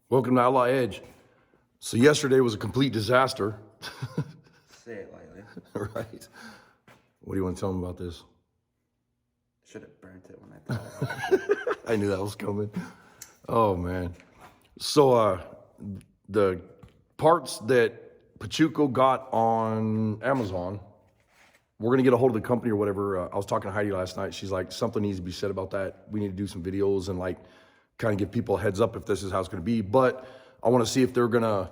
Welcome to Outlaw Edge. So yesterday was a complete disaster. Say it lightly. Right. What do you want to tell them about this? Should have burnt it when I thought about it. I knew that was coming. Oh man. So the parts that Pachuco got on Amazon, we're gonna get a hold of the company or whatever. I was talking to Heidi last night. She's like, something needs to be said about that. We need to do some videos and like kind of give people a heads up if this is how it's gonna be. But I want to see if they're gonna,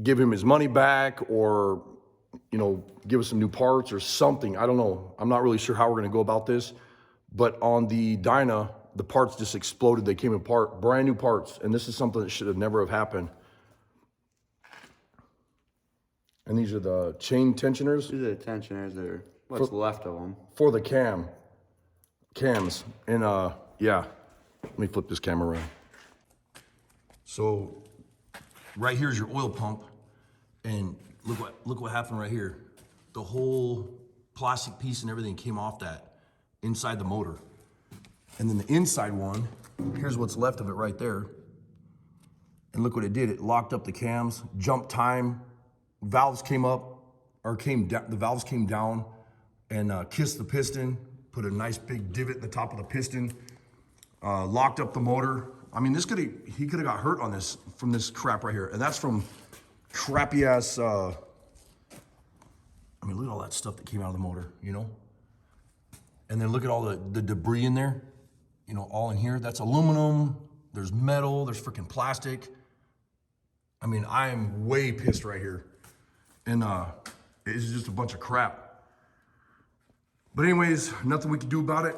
give him his money back or, give us some new parts or something. I don't know. I'm not really sure how we're gonna go about this. But on the Dyna, the parts just exploded. They came apart, brand new parts. And this is something that should have never have happened. And these are the chain tensioners. These are the tensioners, or what's left of them. For the cams. And yeah, let me flip this camera around. So right here's your oil pump, and look what happened right here. The whole plastic piece and everything came off that inside the motor. And then the inside one, here's what's left of it right there. And look what it did. It locked up the cams, jump time, valves came up, or came down, the valves came down and kissed the piston, put a nice big divot in the top of the piston, locked up the motor. I mean, he could have got hurt on this from this crap right here. And that's from crappy ass, look at all that stuff that came out of the motor, And then look at all the debris in there, all in here. That's aluminum, there's metal, there's freaking plastic. I mean, I am way pissed right here. And it's just a bunch of crap. But anyways, nothing we can do about it,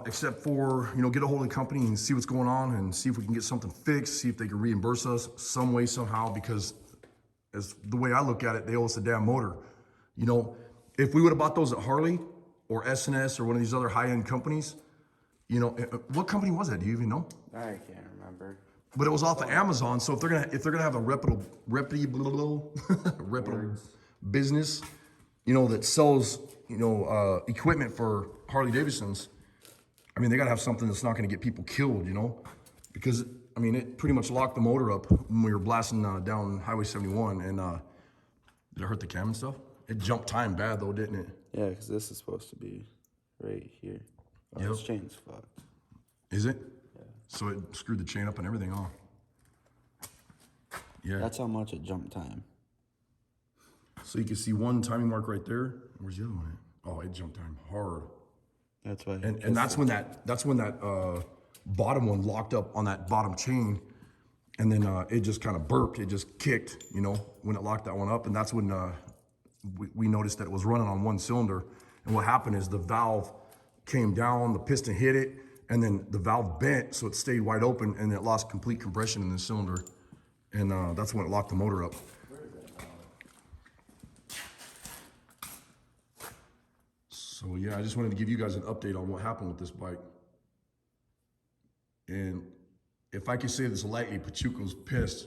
except for, get a hold of the company and see what's going on and see if we can get something fixed, see if they can reimburse us some way, somehow, because as the way I look at it, they owe us a damn motor. If we would have bought those at Harley or S&S or one of these other high-end companies, what company was that? Do you even know? I can't remember. But it was off of Amazon, so if they're gonna have a reputable business, that sells, equipment for Harley Davidsons, I mean, they gotta have something that's not gonna get people killed, because I mean, it pretty much locked the motor up when we were blasting down Highway 71, and did it hurt the cam and stuff? It jumped time bad though, didn't it? Yeah, because this is supposed to be right here. Oh, Yep. This chain's fucked. Is it? Yeah. So it screwed the chain up and everything, huh? Yeah. That's how much it jumped time. So you can see one timing mark right there. Where's the other one at? Oh, it jumped time hard. That's why. And that's when that bottom one locked up on that bottom chain, and then it just kind of burped. It just kicked, when it locked that one up, and that's when we noticed that it was running on one cylinder. And what happened is the valve came down, the piston hit it, and then the valve bent, so it stayed wide open, and it lost complete compression in the cylinder, and that's when it locked the motor up. So yeah, I just wanted to give you guys an update on what happened with this bike. And if I could say this lightly, Pachuco's pissed.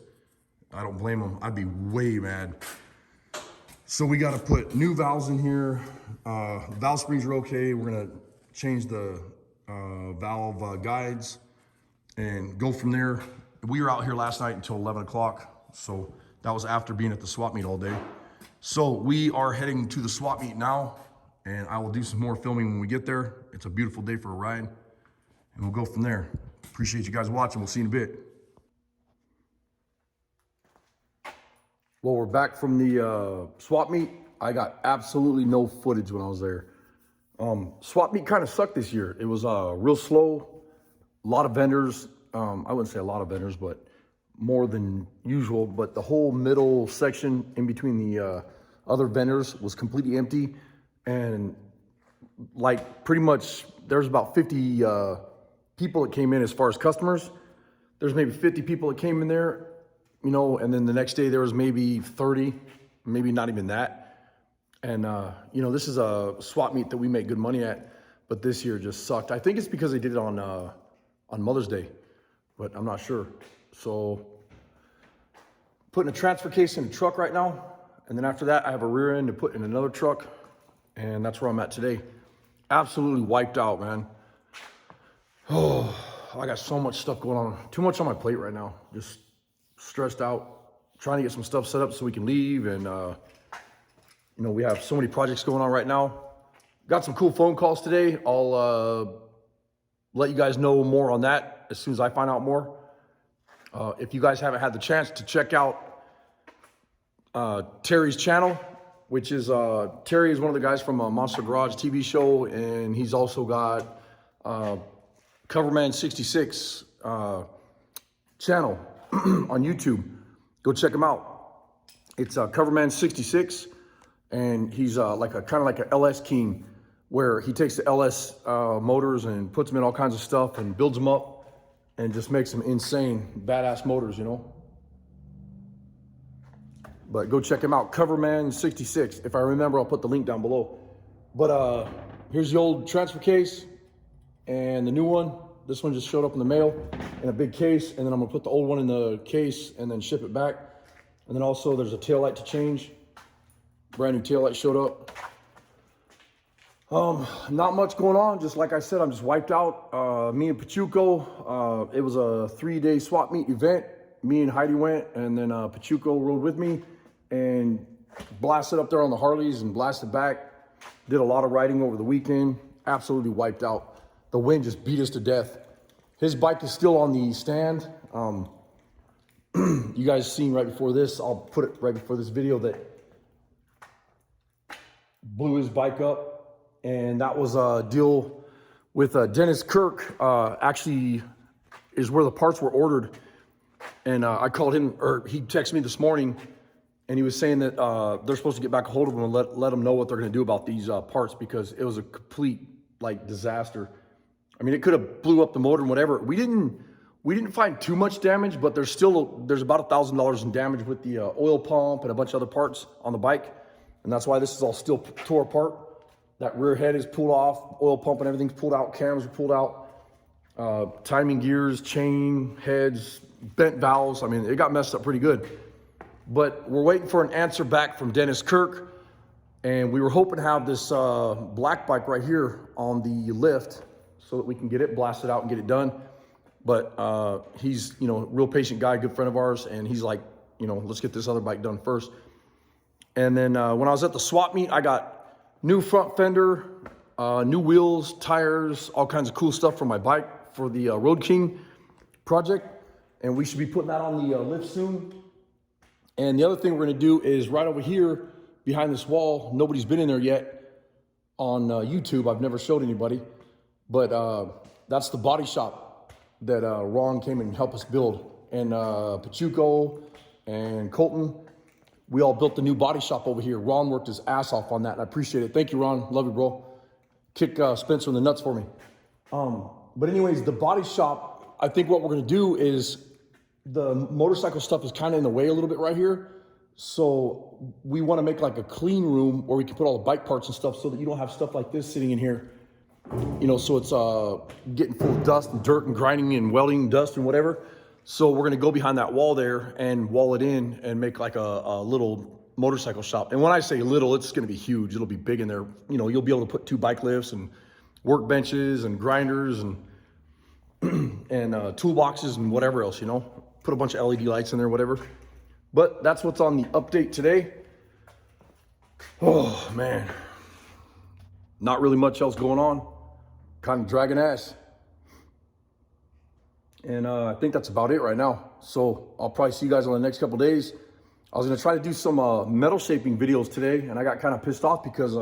I don't blame him. I'd be way mad. So we got to put new valves in here. Valve springs are okay. We're gonna change the valve guides and go from there. We were out here last night until 11 o'clock. So that was after being at the swap meet all day. So we are heading to the swap meet now, and I will do some more filming when we get there. It's a beautiful day for a ride, and we'll go from there. Appreciate you guys watching. We'll see you in a bit. Well, we're back from the swap meet. I got absolutely no footage when I was there. Swap meet kind of sucked this year. It was real slow, a lot of vendors. I wouldn't say a lot of vendors, but more than usual. But the whole middle section in between the other vendors was completely empty. And like pretty much there's about 50 people that came in as far as customers. There's maybe 50 people that came in there, and then the next day there was maybe 30, maybe not even that. And, this is a swap meet that we make good money at, but this year just sucked. I think it's because they did it on Mother's Day, but I'm not sure. So putting a transfer case in a truck right now. And then after that, I have a rear end to put in another truck. And that's where I'm at today. Absolutely wiped out, man. Oh, I got so much stuff going on. Too much on my plate right now. Just stressed out, trying to get some stuff set up so we can leave. And, you know, we have so many projects going on right now. Got some cool phone calls today. I'll let you guys know more on that as soon as I find out more. If you guys haven't had the chance to check out Terry's channel, which is Terry is one of the guys from Monster Garage TV show, and he's also got Coverman 66 channel on YouTube. Go check him out. It's Coverman 66, and he's like a kind of like an LS king, where he takes the LS motors and puts them in all kinds of stuff and builds them up and just makes them insane, badass motors, you know. But go check him out, Coverman 66. If I remember, I'll put the link down below. But here's the old transfer case and the new one. This one just showed up in the mail in a big case, and then I'm gonna put the old one in the case and then ship it back. And then also there's a taillight to change. Brand new taillight showed up. Not much going on. Just like I said, I'm just wiped out. Me and Pachuco, it was a 3-day swap meet event. Me and Heidi went, and then Pachuco rode with me and blasted up there on the Harleys and blasted back. Did a lot of riding over the weekend. Absolutely wiped out. The wind just beat us to death. His bike is still on the stand. You guys seen right before this, I'll put it right before this video, that blew his bike up. And that was a deal with Dennis Kirk. Actually is where the parts were ordered. And I called him, or he texted me this morning, and he was saying that they're supposed to get back a hold of him and let them know what they're gonna do about these parts, because it was a complete like disaster. I mean, it could have blew up the motor and whatever. We didn't find too much damage, but there's about $1,000 in damage with the oil pump and a bunch of other parts on the bike. And that's why this is all still tore apart. That rear head is pulled off, oil pump and everything's pulled out, cams are pulled out, timing gears, chain, heads, bent valves. I mean, it got messed up pretty good. But we're waiting for an answer back from Dennis Kirk, and we were hoping to have this black bike right here on the lift so that we can get it blasted out and get it done. But he's, you know, a real patient guy, good friend of ours, and he's like, you know, let's get this other bike done first. And then when I was at the swap meet, I got new front fender, new wheels, tires, all kinds of cool stuff for my bike for the Road King project. And we should be putting that on the lift soon. And the other thing we're gonna do is right over here behind this wall, nobody's been in there yet on YouTube. I've never showed anybody, but that's the body shop that Ron came and helped us build. And Pachuco and Colton, we all built the new body shop over here. Ron worked his ass off on that, and I appreciate it. Thank you, Ron. Love you, bro. Kick Spencer in the nuts for me. But anyways, the body shop, I think what we're gonna do is, the motorcycle stuff is kind of in the way a little bit right here. So we wanna make like a clean room where we can put all the bike parts and stuff, so that you don't have stuff like this sitting in here. You know, so it's getting full of dust and dirt and grinding and welding dust and whatever. So we're gonna go behind that wall there and wall it in and make like a little motorcycle shop. And when I say little, it's gonna be huge. It'll be big in there. You know, you'll be able to put 2 bike lifts and workbenches and grinders and toolboxes and whatever else, you know. Put a bunch of LED lights in there, whatever. But that's what's on the update today. Oh man, not really much else going on. Kind of dragging ass. And I think that's about it right now. So I'll probably see you guys on the next couple days. I was gonna try to do some metal shaping videos today, and I got kind of pissed off because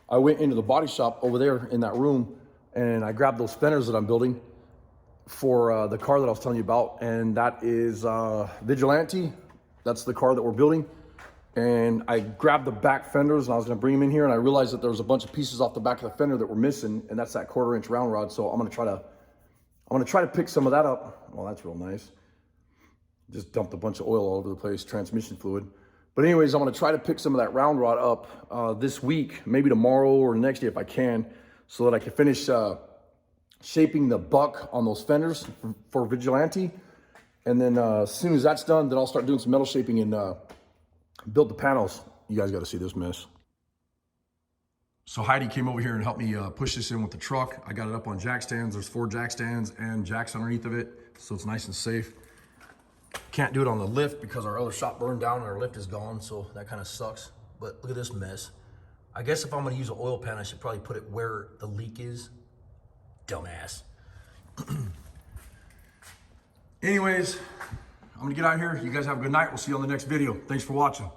I went into the body shop over there in that room, and I grabbed those fenders that I'm building for the car that I was telling you about, and that is Vigilante. That's the car that we're building. And I grabbed the back fenders, and I was gonna bring them in here, and I realized that there was a bunch of pieces off the back of the fender that were missing, and that's that 1/4-inch round rod. So I'm gonna try to pick some of that up. Well, that's real nice. Just dumped a bunch of oil all over the place, transmission fluid. But anyways, I'm gonna try to pick some of that round rod up this week, maybe tomorrow or next day if I can, so that I can finish shaping the buck on those fenders for Vigilante. And then as soon as that's done, then I'll start doing some metal shaping and build the panels. You guys gotta see this mess. So Heidi came over here and helped me push this in with the truck. I got it up on jack stands. There's 4 jack stands and jacks underneath of it, so it's nice and safe. Can't do it on the lift because our other shop burned down and our lift is gone, so that kind of sucks. But look at this mess. I guess if I'm gonna use an oil pan, I should probably put it where the leak is. Dumbass. Anyways, I'm gonna get out of here. You guys have a good night. We'll see you on the next video. Thanks for watching.